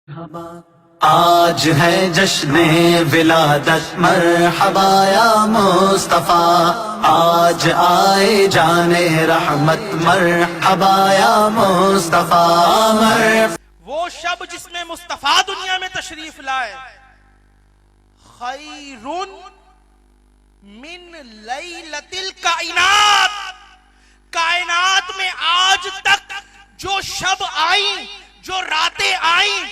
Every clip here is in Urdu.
آج ہے جشن ولادت مرحبا یا مصطفیٰ، آج آئے جانے رحمت مرحبا یا مصطفیٰ۔ وہ شب جس میں مصطفیٰ دنیا میں تشریف لائے، خیر من لیلۃ الکائنات، کائنات میں آج تک جو شب آئیں، جو راتیں آئیں،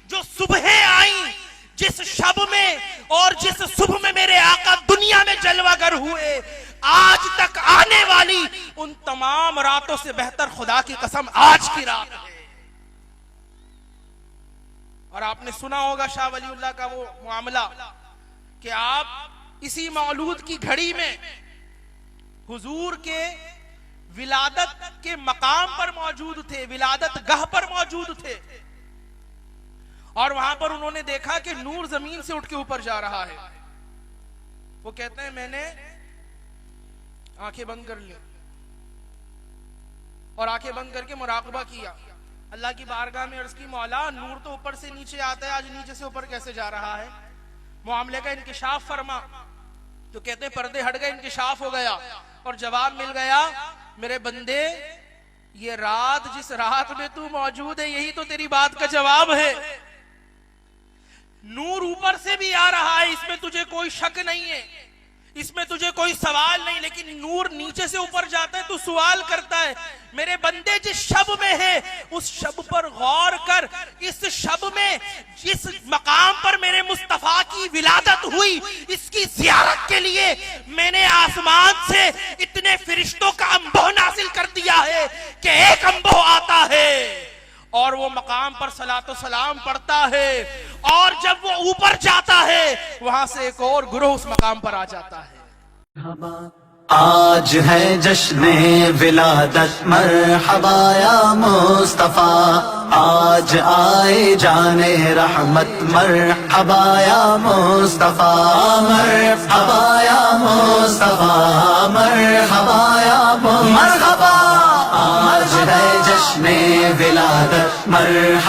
جو صبحیں آئیں، جس شب میں اور جس صبح میں میرے آقا دنیا میں جلوہ گر ہوئے، آج تک آنے والی ان تمام راتوں سے بہتر خدا کی قسم آج کی رات ہے۔ اور آپ نے سنا ہوگا شاہ ولی اللہ کا وہ معاملہ کہ آپ اسی مولود کی گھڑی میں حضور کے ولادت کے مقام پر موجود تھے، ولادت گاہ پر موجود تھے، اور وہاں پر انہوں نے دیکھا کہ نور زمین سے اٹھ کے اوپر جا رہا ہے۔ وہ کہتے ہیں میں نے آنکھیں بند کر لی اور آنکھیں بند کر کے مراقبہ کیا، اللہ کی بارگاہ میں عرض کی مولا نور تو اوپر سے نیچے آتا ہے، آج نیچے سے اوپر کیسے جا رہا ہے؟ معاملے کا انکشاف فرما۔ تو کہتے ہیں پردے ہٹ گئے، انکشاف ہو گیا اور جواب مل گیا، میرے بندے یہ رات جس رات میں تو موجود ہے یہی تو تیری بات کا جواب ہے۔ نور اوپر سے بھی آ رہا ہے، اس میں تجھے کوئی شک نہیں ہے، اس میں تجھے کوئی سوال نہیں، لیکن نور نیچے سے اوپر جاتا ہے تو سوال کرتا ہے۔ میرے بندے جس شب میں ہے اس شب پر غور کر، اس شب میں جس مقام پر میرے مصطفیٰ کی ولادت ہوئی، اس کی زیارت کے لیے میں نے آسمان سے اتنے فرشتوں کا انبوہ نازل کر دیا ہے کہ ایک انبوہ آتا ہے اور وہ مقام پر صلاۃ و سلام پڑھتا ہے، اور جب وہ اوپر جاتا ہے وہاں سے ایک اور گروہ اس مقام پر آ جاتا ہے۔ آج ہے جشن ولادت مرحبا یا مصطفیٰ، آج آئے جانے رحمت مرحبا یا مصطفیٰ، مرحبا یا مصطفیٰ، مرحبا یا مرحبا، آج ہے جشن ولادت مرحبا۔